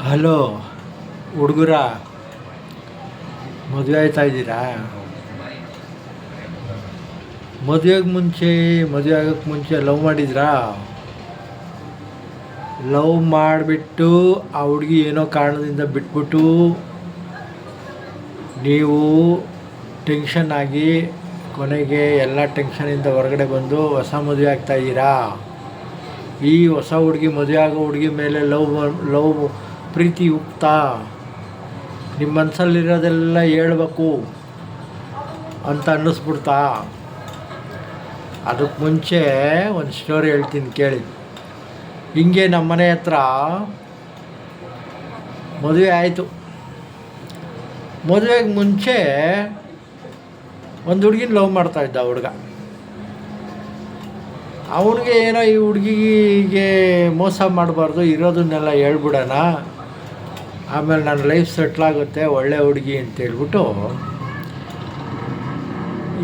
Hello ಹುಡುಗರ, ಮದುವೆ ಆಯ್ತಾ ಇದ್ದೀರಾ? ಮದುವೆ ಆಗೋಕ್ಕೆ ಮುಂಚೆ ಲವ್ ಮಾಡಿದ್ರಾ? ಲವ್ ಮಾಡಿಬಿಟ್ಟು ಆ ಹುಡುಗಿ ಏನೋ ಕಾರಣದಿಂದ ಬಿಟ್ಬಿಟ್ಟು ನೀವು ಟೆನ್ಷನ್ ಆಗಿ ಕೊನೆಗೆ ಎಲ್ಲ ಟೆನ್ಷನಿಂದ ಹೊರಗಡೆ ಬಂದು ಹೊಸ ಮದುವೆ ಆಗ್ತಾಯಿದ್ದೀರಾ. ಈ ಹೊಸ ಹುಡುಗಿ, ಮದುವೆ ಆಗೋ ಹುಡುಗಿ ಮೇಲೆ ಲವ್ ಪ್ರೀತಿ ಯುಕ್ತ ನಿಮ್ಮ ಮನಸ್ಸಲ್ಲಿರೋದೆಲ್ಲ ಹೇಳ್ಬೇಕು ಅಂತ ಅನ್ನಿಸ್ಬಿಡ್ತಾ? ಅದಕ್ಕೆ ಮುಂಚೆ ಒಂದು ಸ್ಟೋರಿ ಹೇಳ್ತೀನಿ ಕೇಳಿ. ಹಿಂಗೆ ನಮ್ಮ ಮನೆ ಹತ್ರ ಮದುವೆ ಆಯಿತು. ಮದುವೆಗೆ ಮುಂಚೆ ಒಂದು ಹುಡುಗಿನ ಲವ್ ಮಾಡ್ತಾಯಿದ್ದ ಹುಡುಗ. ಅವನಿಗೆ ಏನೋ ಈ ಹುಡುಗಿಗೆ ಮೋಸ ಮಾಡಬಾರ್ದು, ಇರೋದನ್ನೆಲ್ಲ ಹೇಳ್ಬಿಡೋಣ, ಆಮೇಲೆ ನನ್ನ ಲೈಫ್ ಸೆಟ್ಲಾಗುತ್ತೆ, ಒಳ್ಳೆ ಹುಡುಗಿ ಅಂತೇಳ್ಬಿಟ್ಟು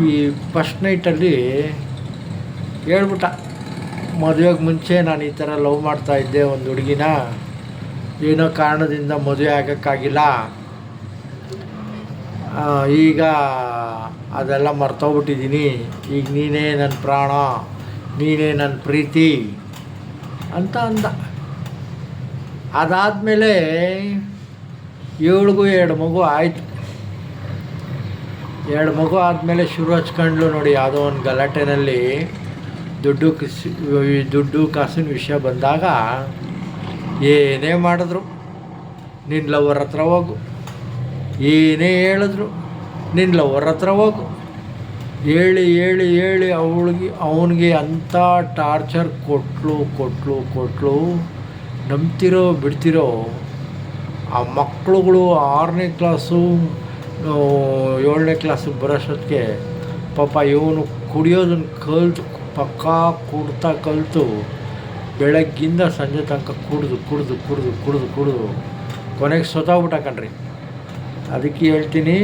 ಈ ಫಸ್ಟ್ ನೈಟಲ್ಲಿ ಹೇಳ್ಬಿಟ್ಟ, ಮದುವೆಗೆ ಮುಂಚೆ ನಾನು ಈ ಥರ ಲವ್ ಮಾಡ್ತಾಯಿದ್ದೆ ಒಂದು ಹುಡುಗಿನ, ಏನೋ ಕಾರಣದಿಂದ ಮದುವೆ ಆಗೋಕ್ಕಾಗಿಲ್ಲ, ಈಗ ಅದೆಲ್ಲ ಮರ್ತೋಗ್ಬಿಟ್ಟಿದ್ದೀನಿ, ಈಗ ನೀನೇ ನನ್ನ ಪ್ರಾಣ, ನೀನೇ ನನ್ನ ಪ್ರೀತಿ ಅಂತ ಅಂದ. ಅದಾದಮೇಲೆ ಇವಳಿಗೂ 2 ಮಗು ಆಯಿತು. 2 ಮಗು ಆದಮೇಲೆ ಶುರು ಹಚ್ಕೊಂಡ್ಲು ನೋಡಿ, ಯಾವುದೋ ಒಂದು ಗಲಾಟೆನಲ್ಲಿ ದುಡ್ಡು ಕಾಸಿನ ವಿಷಯ ಬಂದಾಗ ಏನೇ ಮಾಡಿದ್ರು, ನಿನ್ನ ಲವರ್ ಹತ್ರ ಹೋಗು, ಏನೇ ಹೇಳಿದ್ರು ನಿನ್ನ ಲವರ್ ಹತ್ರ ಹೋಗು, ಹೇಳಿ ಅವನಿಗೆ ಅಂಥ ಟಾರ್ಚರ್ ಕೊಟ್ಲು. ನಂಬ್ತಿರೋ ಬಿಡ್ತಿರೋ, ಆ ಮಕ್ಕಳುಗಳು 6ನೇ ಕ್ಲಾಸು 7ನೇ ಕ್ಲಾಸಿಗೆ ಬರೋಷ್ಟೊತ್ತಿಗೆ ಪಾಪ ಇವನು ಕುಡಿಯೋದನ್ನು ಪಕ್ಕಾ ಕುಡ್ತಾ ಕಲಿತು ಬೆಳಗ್ಗಿಂದ ಸಂಜೆ ತನಕ ಕುಡಿದು ಕೊನೆಗೆ ಸೊತೋಗ್ಬಿಟ್ಟ ಕಣ್ರಿ. ಅದಕ್ಕೆ ಹೇಳ್ತೀನಿ,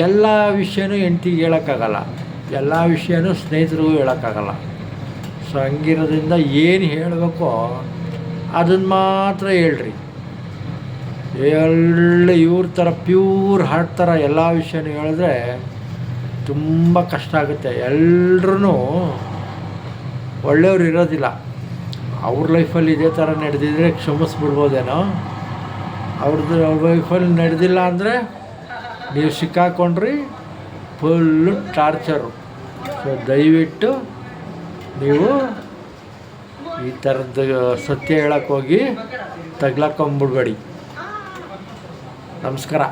ಎಲ್ಲ ವಿಷಯನೂ ಹೆಂಡ್ತಿಗೆ ಹೇಳೋಕ್ಕಾಗಲ್ಲ, ಎಲ್ಲ ವಿಷಯನೂ ಸ್ನೇಹಿತರಿಗೂ ಹೇಳೋಕ್ಕಾಗಲ್ಲ. ಸೊ ಹಂಗಿರೋದ್ರಿಂದ ಏನು ಹೇಳಬೇಕೋ ಅದನ್ನು ಮಾತ್ರ ಹೇಳ್ರಿ. ಇವ್ರ ಥರ ಪ್ಯೂರ್ ಹಾರ್ಟ್ ಥರ ಎಲ್ಲ ವಿಷಯನೂ ಹೇಳಿದ್ರೆ ತುಂಬ ಕಷ್ಟ ಆಗುತ್ತೆ. ಎಲ್ಲರೂ ಒಳ್ಳೆಯವ್ರು ಇರೋದಿಲ್ಲ. ಅವ್ರ ಲೈಫಲ್ಲಿ ಇದೇ ಥರ ನಡೆದಿದ್ರೆ ಕ್ಷಮಿಸ್ಬಿಡ್ಬೋದೇನೋ, ಅವ್ರ ಲೈಫಲ್ಲಿ ನಡೆದಿಲ್ಲ ಅಂದರೆ ನೀವು ಸಿಕ್ಕಾಕೊಂಡ್ರಿ ಫುಲ್ಲು ಟಾರ್ಚರು. ಸೊ ದಯವಿಟ್ಟು ನೀವು ಈ ಥರದ್ದು ಸತ್ಯ ಹೇಳೋಕ್ಕೋಗಿ ತಗ್ಲಾಕೊಂಬಿಡ್ಬೇಡಿ. ನಮಸ್ಕಾರ.